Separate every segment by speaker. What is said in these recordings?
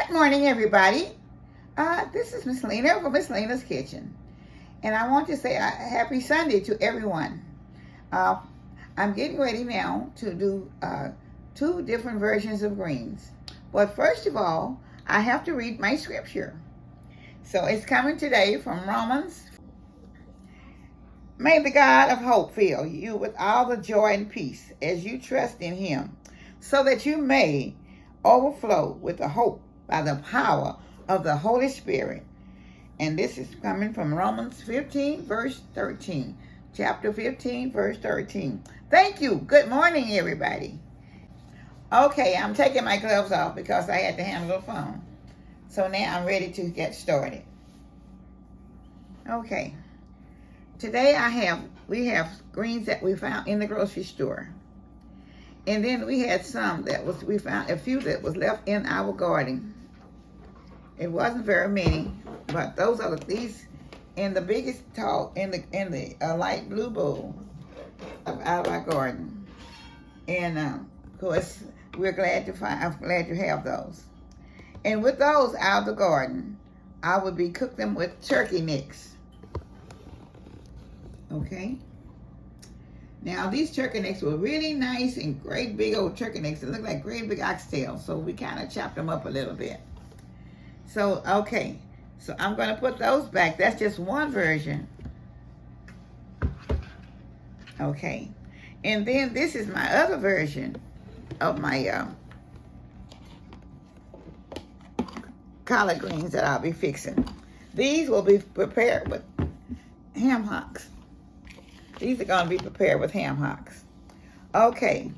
Speaker 1: Good morning, everybody. This is Miss Lena from Miss Lena's Kitchen. And I want to say a happy Sunday to everyone. Uh, I'm getting ready now to do two different versions of greens. But first of all, I have to read my scripture. So it's coming today from Romans. May the God of hope fill you with all the joy and peace as you trust in him, so that you may overflow with the hope by the power of the Holy Spirit. And this is coming from Romans 15, verse 13. Chapter 15, verse 13. Thank you. Good morning, everybody. Okay, I'm taking my gloves off because I had to handle the phone. So now I'm ready to get started. Okay. Today we have greens that we found in the grocery store. And then we had we found a few that was left in our garden. It wasn't very many, but those are these in the biggest in the light blue bowl out of our garden. And of course, I'm glad to have those. And with those out of the garden, I would cook them with turkey necks. Okay. Now these turkey necks were really nice and great big old turkey necks. They look like great big oxtails, so we kind of chopped them up a little bit. So, okay, so I'm going to put those back. That's just one version. Okay, and then this is my other version of my collard greens that I'll be fixing. These will be prepared with Hamhocks. These are going to be prepared with Hamhocks. Okay,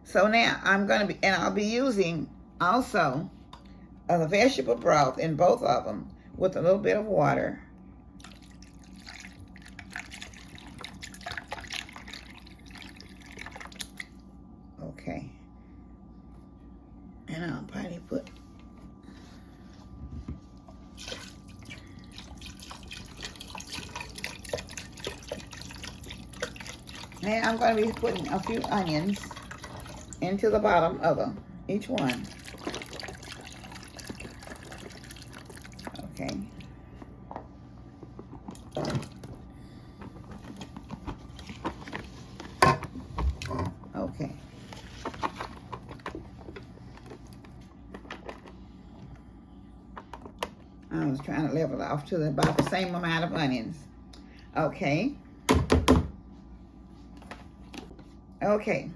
Speaker 1: so now I'll be using also the vegetable broth in both of them with a little bit of water. Okay. And I'll probably put now I'm going to be putting a few onions into the bottom of each one. Okay. Okay. I was trying to level off to about the same amount of onions. Okay. Okay.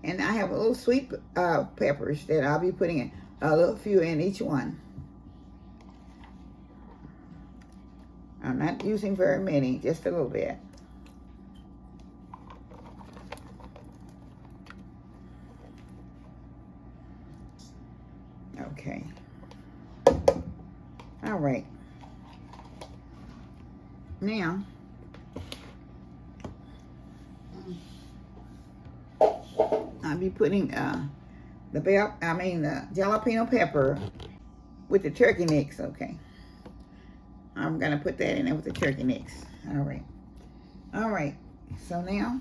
Speaker 1: And I have a little sweet peppers that I'll be putting in, a little few in each one. I'm not using very many, just a little bit. Okay. All right. Now, I'll be putting the jalapeno pepper with the turkey necks. Okay. I'm going to put that in there with the turkey necks. All right. All right. So now,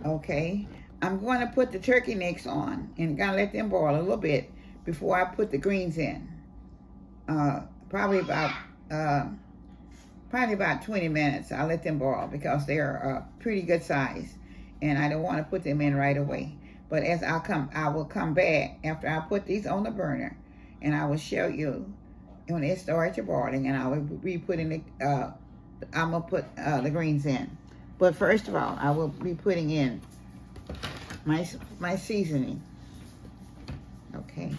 Speaker 1: okay, I'm going to put the turkey necks on and going to let them boil a little bit before I put the greens in. Probably about 20 minutes. I'll let them boil because they're pretty good size, and I don't want to put them in right away. But as I will come back after I put these on the burner, and I will show you when it starts boiling, and I will be putting I'm gonna put the greens in. But first of all, I will be putting in my seasoning. Okay.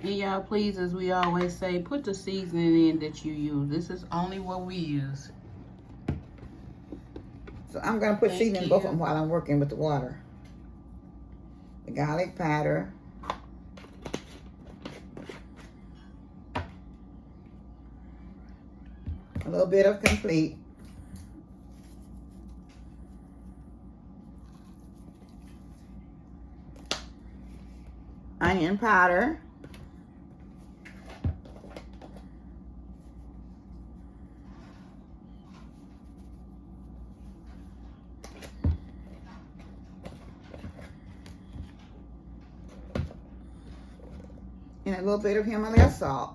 Speaker 2: And y'all, please, as we always say, put the seasoning in that you use. This is only what we use.
Speaker 1: So I'm gonna put seasoning in both of them while I'm working with the water. The garlic powder. A little bit of complete. Onion powder. And a little bit of Himalaya salt.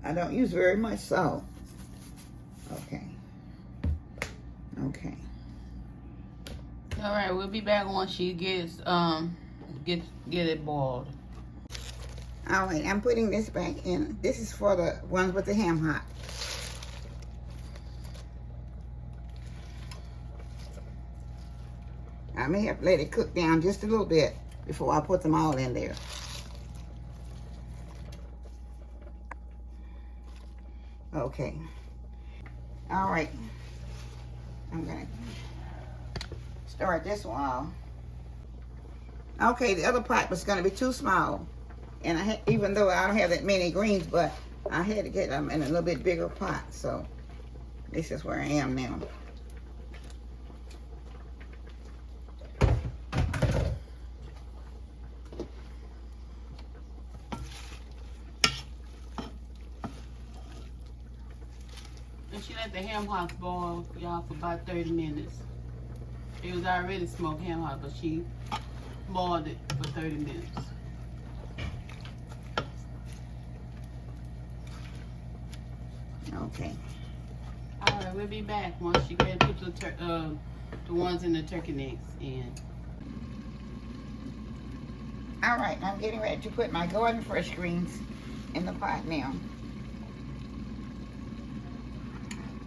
Speaker 1: I don't use very much salt. Okay. Okay.
Speaker 2: All right, we'll be back once she gets get it boiled.
Speaker 1: All right, I'm putting this back in. This is for the ones with the ham hock. I may have to let it cook down just a little bit before I put them all in there. Okay. All right. I'm gonna start this one off. Okay, the other pot was gonna be too small. And even though I don't have that many greens, but I had to get them in a little bit bigger pot. So this is where I am now.
Speaker 2: And she let the ham hocks boil, y'all, for about 30 minutes. It was already smoked ham hock, but she boiled it for 30 minutes.
Speaker 1: Okay.
Speaker 2: All right, we'll be back once she can put the ones in the turkey necks in.
Speaker 1: All right, I'm getting ready to put my garden fresh greens in the pot now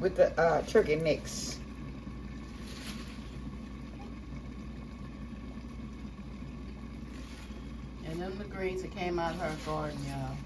Speaker 1: with the turkey mix.
Speaker 2: And then the greens that came out of her garden, y'all.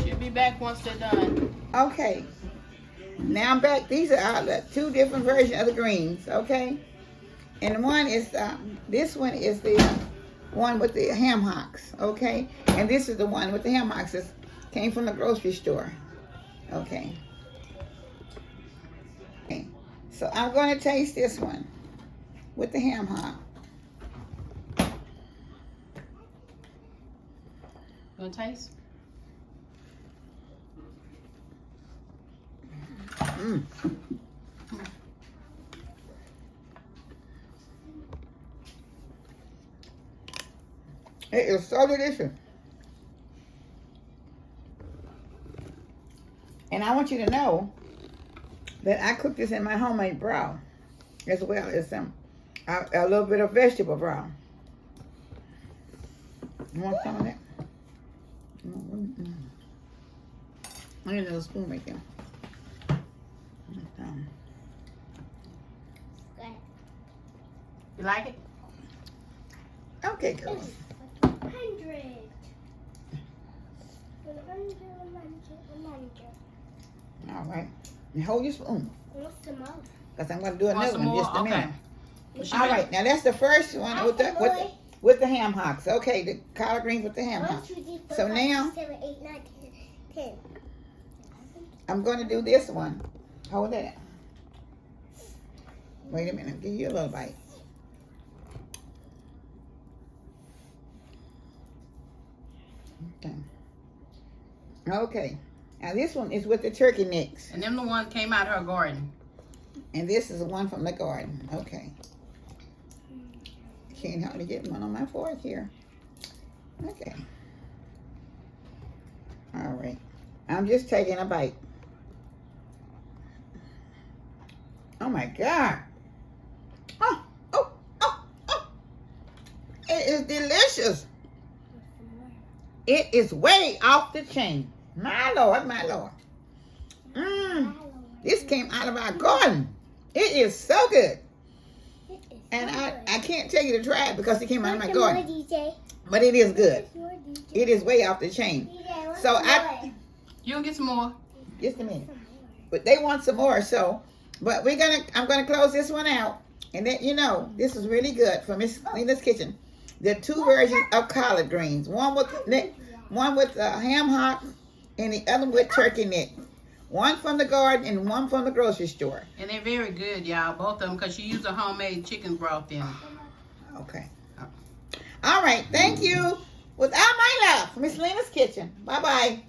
Speaker 2: She'll be back once they're done.
Speaker 1: Okay. Now I'm back. These are the two different versions of the greens, okay? And one is, this one is the one with the ham hocks, okay? And this is the one with the ham hocks that came from the grocery store, okay? Okay. So I'm going to taste this one with the ham hock.
Speaker 2: Gonna taste?
Speaker 1: Mm. It is so delicious. And I want you to know that I cook this in my homemade broth, as well as a little bit of vegetable broth. You want some of that? I need another spoon right there.
Speaker 2: You like it?
Speaker 1: Okay, girls.
Speaker 3: 100.
Speaker 1: All right. And hold your spoon,
Speaker 3: What's the most?
Speaker 1: because I'm going to do
Speaker 2: Want
Speaker 1: another
Speaker 2: some
Speaker 1: one in
Speaker 2: more?
Speaker 1: just a
Speaker 2: Okay.
Speaker 1: minute.
Speaker 2: She
Speaker 1: All
Speaker 2: ready?
Speaker 1: right, now that's the first one with the ham hocks. Okay, the collard greens with the ham hocks. So now
Speaker 3: 7, 8, 9, 10.
Speaker 1: I'm going to do this one. Hold that. Wait a minute, I'll give you a little bite. Okay. Okay. Now this one is with the turkey mix.
Speaker 2: And them the one came out of her garden.
Speaker 1: And this is the one from the garden. Okay. Can't hardly get one on my fork here. Okay. All right. I'm just taking a bite. Oh my God. delicious. It is way off the chain. My Lord, my Lord. This came out of our garden. It is so good. And I can't tell you to try it because it came out of my garden. But it is good. It is way off the chain. So
Speaker 2: You'll get some more.
Speaker 1: just a minute. But they want some more, so but I'm gonna close this one out. And then this is really good for Miss Lena's Kitchen. There are two versions of collard greens. One with ham hocks and the other with turkey neck. One from the garden and one from the grocery store.
Speaker 2: And they're very good, y'all. Both of them, because you use a homemade chicken broth in them.
Speaker 1: Okay. All right. Thank you. With all my love, Miss Lena's Kitchen. Bye-bye.